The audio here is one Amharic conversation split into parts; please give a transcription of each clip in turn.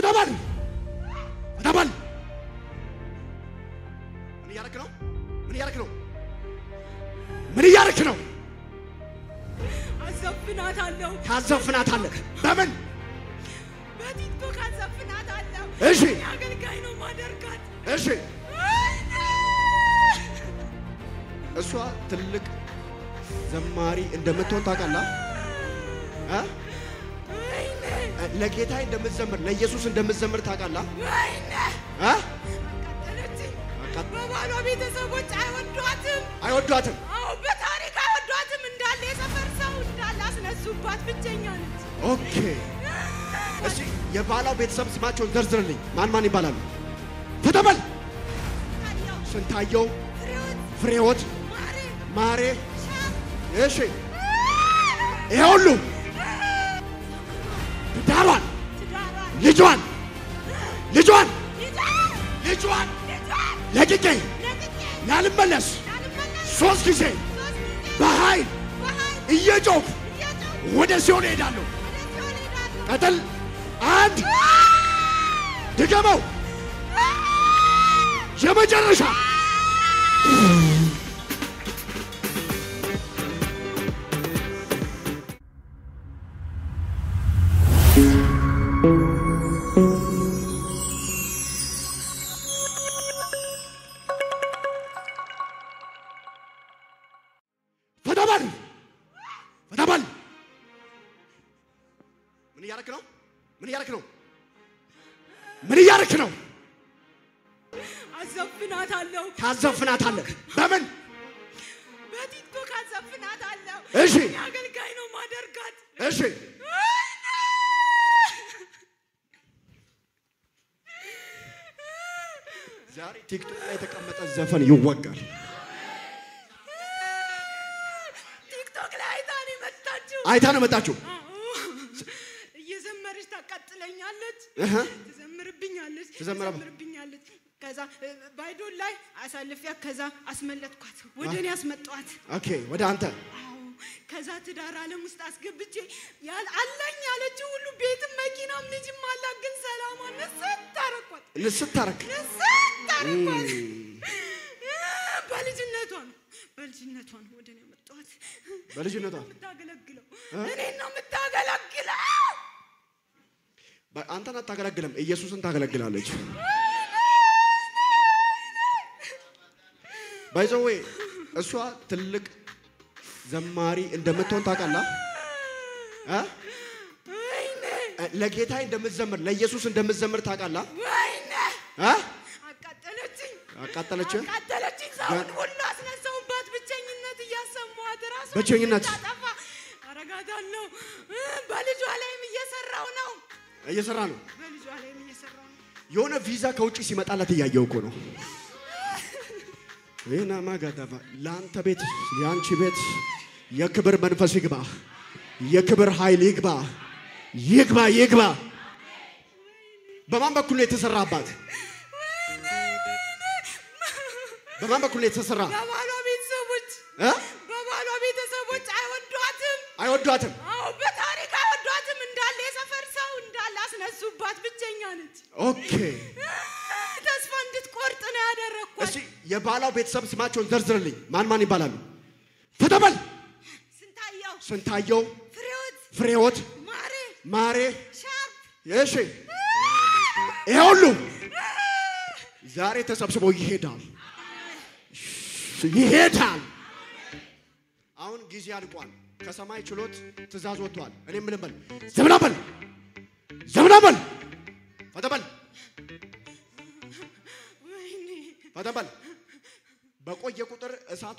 ፈታበል ፈታበል ምን ያረክ ነው ምን ያረክ ነው ምን ያረክ ነው አዘፍናታለሁ ታዘፍናታለህ በምን በቲክቶክ አዘፍናታለሁ እሺ አገልጋይ ነው ማደርጋት እሺ እሷ ትልቅ ዘማሪ እንደምትሆን ታውቃለህ ለጌታዬ እንደምትዘምር ለኢየሱስ እንደምትዘምር ታውቃለህ በባሏ ቤተሰቦች አይወዷትም አዎ በታሪክ አይወዷትም እንዳለ የሰፈር ሰው እንዳለ አስነሱባት ብቸኛ ነች ኦኬ እሺ የባሏ ቤተሰብ ስማቸውን ዘርዝርልኝ ማን ማን ይባላሉ ፈታበል ስንታየው ፍሬዎት ማሬ እሺ ይሁሉ ትዳሯን ልጇን ለቅቄ ላልመለስ 3 ጊዜ በኃይል እየጮኩ ወደ ሲኦል እሄዳለሁ ቀጥል አንድ ድገመው የመጨረሻ ፈታበል ምን ያረክ ነው አዘፍናታለሁ ታዘፍናታለህ በምን በቲክቶክ አዘፍናታለሁ እሺ አገልጋይ ነው ማደርጋት እሺ ዛሬ ቲክቶክ ላይ የተቀመጠ ዘፈን ይወጋል ቲክቶክ ላይ አይታ ነው መጣችሁ እየዘመረች ታቃጥለኛለች ትዘምርብኛለች ከዛ ባይዶል ላይ አሳልፊያ ከዛ አስመለጥኳት ወደኔ አስመጣዋት ኦኬ ወደ አንተ ከዛ ትዳር ዓለም ውስጥ አስገብቼ አለኝ ያለች ሁሉ ቤትም መኪናም ልጅም አላት ግን ሰላማን ነስታረኳት በልጅነቷ ነው ወደኔ መጣዋት በልጅነቷ የምታገለግለው እኔን ነው የምታገለግለው አንተን አታገለግልም ኢየሱስን ታገለግላለች ባይዘዌ እሷ ትልቅ ዘማሪ እንደምትሆን ታውቃለህ ለጌታዬ እንደምትዘምር ለኢየሱስ እንደምትዘምር ታውቃለህ አቃጠለችኝ ሰውን ሁሉ አስነሳውባት ብቸኝነት እያሰማት ራሱ ብቸኝነት አረጋታለሁ በልጇ ላይም እየሰራው ነው በልጇ ላይም እየሰራው ነው የሆነ ቪዛ ከውጪ ሲመጣላት እያየው እኮ ነው ወይና ማጋዳባ ላንተ ቤት ያንቺ ቤት የክብር መንፈስ ይግባ የክብር ኃይል ይግባ በማን በኩል ነው የተሰራባት በማን በኩል ነው የተሰራ በባሏ ቤተሰቦች አይወዷትም አዎ በታሪክ አይወዷትም እንዳለ የሰፈር ሰው እንዳለ አስነሱባት ብቸኛ ነች ኦኬ ተስፋ እንድትቆርጥ ነው ያደረኳት እሺ የባሏ ቤተሰብ ስማቸውን ዘርዝርልኝ ማን ይባላሉ ፈታበል ስንታየው ፍሬዎት ማሬ እሺ ይሁሉ ዛሬ ተሰብስበው ይሄዳል አሁን ጊዜ አልቋል ከሰማይ ችሎት ትእዛዝ ወጥቷል እኔ ምን ልበል ዘምናበል ፈታበል በቆየ ቁጥር እሳቱ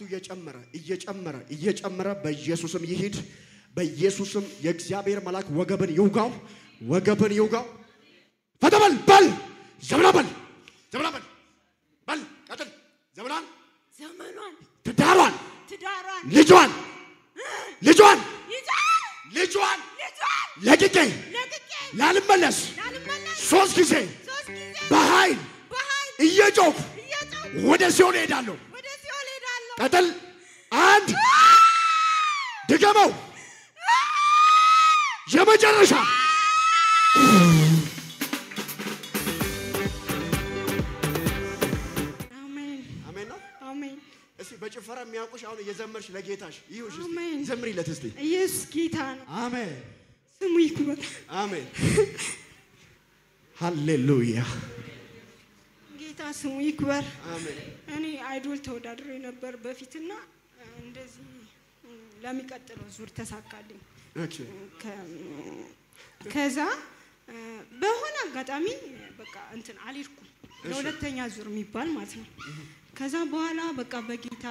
እየጨመረ በኢየሱስም ይሄድ በኢየሱስም የእግዚአብሔር መልአክ ወገብን ይውጋው ፈታበል በል ዘምናበል በል ቀጥል ዘመኗን ትዳሯን ልጇን ለቅቄ ላልመለስ 3 ጊዜ በኃይል እየጮኩ ወደ ሲኦል እሄዳለሁ ቀጥል አንድ ድገመው የመጨረሻ በኋላ የሚያውቁሽ አሁን እየዘመርሽ ለጌታሽ ይሁንሽ እስቲ ዘምሪለት እስቲ ኢየሱስ ጌታ ነው አሜን ስሙ ይክበር አሜን ሃሌሉያ ጌታ ስሙ ይክበር አሜን እኔ አይዶል ተወዳድሬ ነበር በፊትና እንደዚህ ለሚቀጥለው ዙር ተሳካልኝ ኦኬ ከዛ በሆነ አጋጣሚ በቃ እንትን አልሄድኩም ለሁለተኛ ዙር የሚባል ማለት ነው ከዛ በኋላ በቃ በጌታ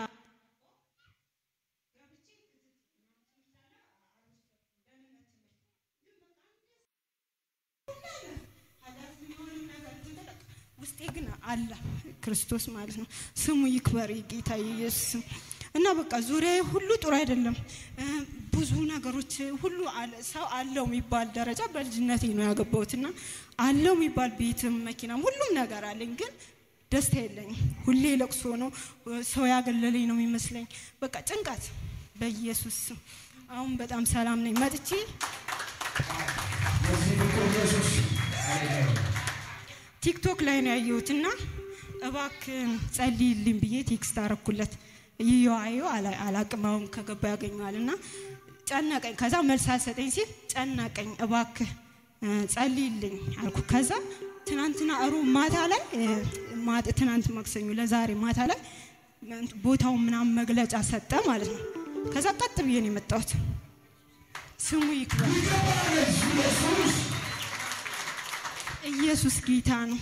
ውስጤ ግን አለ ክርስቶስ ማለት ነው ስሙ ይክበር ጌታ ኢየሱስ እና በቃ ዙሪያዬ ሁሉ ጥሩ አይደለም ብዙ ነገሮች ሁሉ ሰው አለው የሚባል ደረጃ በልጅነቴ ነው ያገባሁትና አለው የሚባል ቤትም መኪናም ሁሉም ነገር አለኝ ግን ደስታ የለኝም ሁሌ ለቅሶ ነው ሰው ያገለለኝ ነው የሚመስለኝ በቃ ጭንቀት በኢየሱስ አሁን በጣም ሰላም ነኝ መጥቼ ቲክቶክ ላይ ነው ያየሁትና እባክህ ጸልይልኝ ብዬ ቴክስት አረኩለት ይያዩ አላቅማውን ከገባ ያገኛልና ጨነቀኝ ከዛ መልስ አልሰጠኝ ሲል ጨነቀኝ እባክህ ጸልይልኝ አልኩ ከዛ ትናንትና ማታ ላይ ትናንት ማክሰኞ ለዛሬ ማታ ላይ ቦታው ምናም መግለጫ ሰጠ ማለት ነው ከዛ ቀጥ ብዬ ነው የመጣሁት ስሙ ይክበር ኢየሱስ ጌታ ነው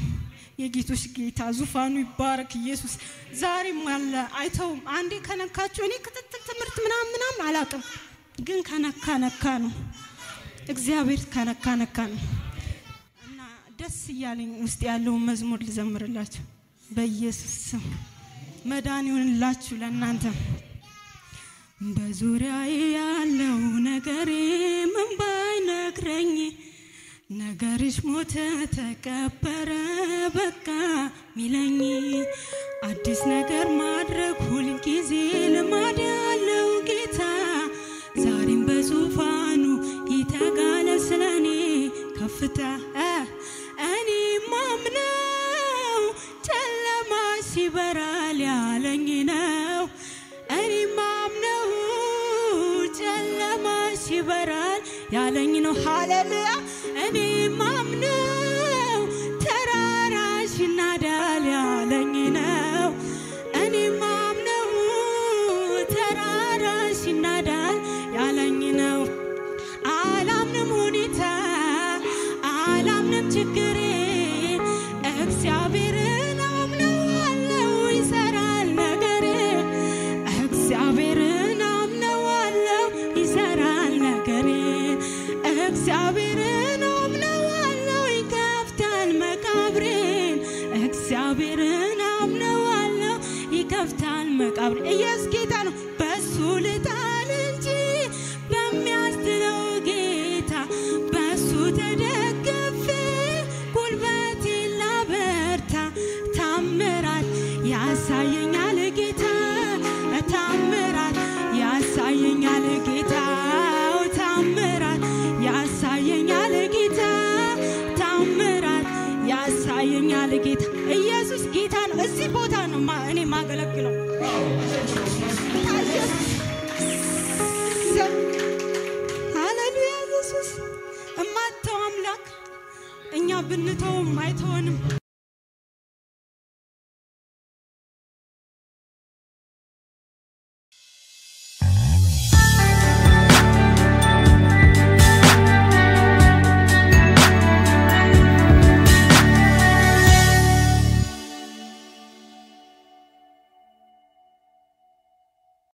የጌቶች ጌታ ዙፋኑ ይባረክ ኢየሱስ ዛሬ ማለ አይተው አንዴ ከነካቸው እኔ ክትትል ትምርት ምናም አላቅም ግን ከነካ ነው እግዚአብሔር ከነካ ነው እና ደስ ይያለኝ ውስጥ ያለው መዝሙር ልዘምርላችሁ በኢየሱስ ስም መዳን ይሁንላችሁ ለእናንተ በዙሪያዬ ያለው ነገሬ ምን ባይነግረኝ ነገርሽ ሞተ ተቀበረ በቃ ሚለኝ አዲስ ነገር ማድረግ ሁሉ ጊዜ ልማድ ያለው ጌታ ዛሬም በዙፋኑ ይተጋለ ስለኔ ከፍታ እኔ ማምነው ጨለማ ሲበራል ያለኝ ነው እኔ ማምነው ጨለማ ሲበራል ያለኝ ነው ሃሌሉያ እኔ ማምነው ተራራሽ ይናዳል ያለኝ ነው እኔ ማምነው ተራራሽ ይናዳል ያለኝ ነው አላምንም ሁኔታ አላምንም ችግሬ እግዚአብሔርን አምነዋለሁ ይሰራል ነገሬ እግዚአብሔርን አምነዋለሁ ይሰራል ነገሬ እግዚአብሔርን አምነዋለሁ ይከፍታል መቃብሬን እግዚአብሔርን አምነዋለሁ ይከፍታል መቃብሬን ኢየሱስ ጌታ ነው በሱ ልጣል እንጂ በሚያስጥለው ጌታ በሱ ተደግፌ ጉልበቴ ላበርታ ታምራት ያሳየኛል ጌታ ታምራት ያሳየኛል ጌታ ታምራት ያሳየኛል ጌታ ታምራት ያሳየኛል ጌታ ኢየሱስ ጌታ ነው እዚህ ቦታ ነው እኔ ማገለግለው ሃሌሉያ ኢየሱስ እማተው አምላክ እኛ ብንተው አይተውንም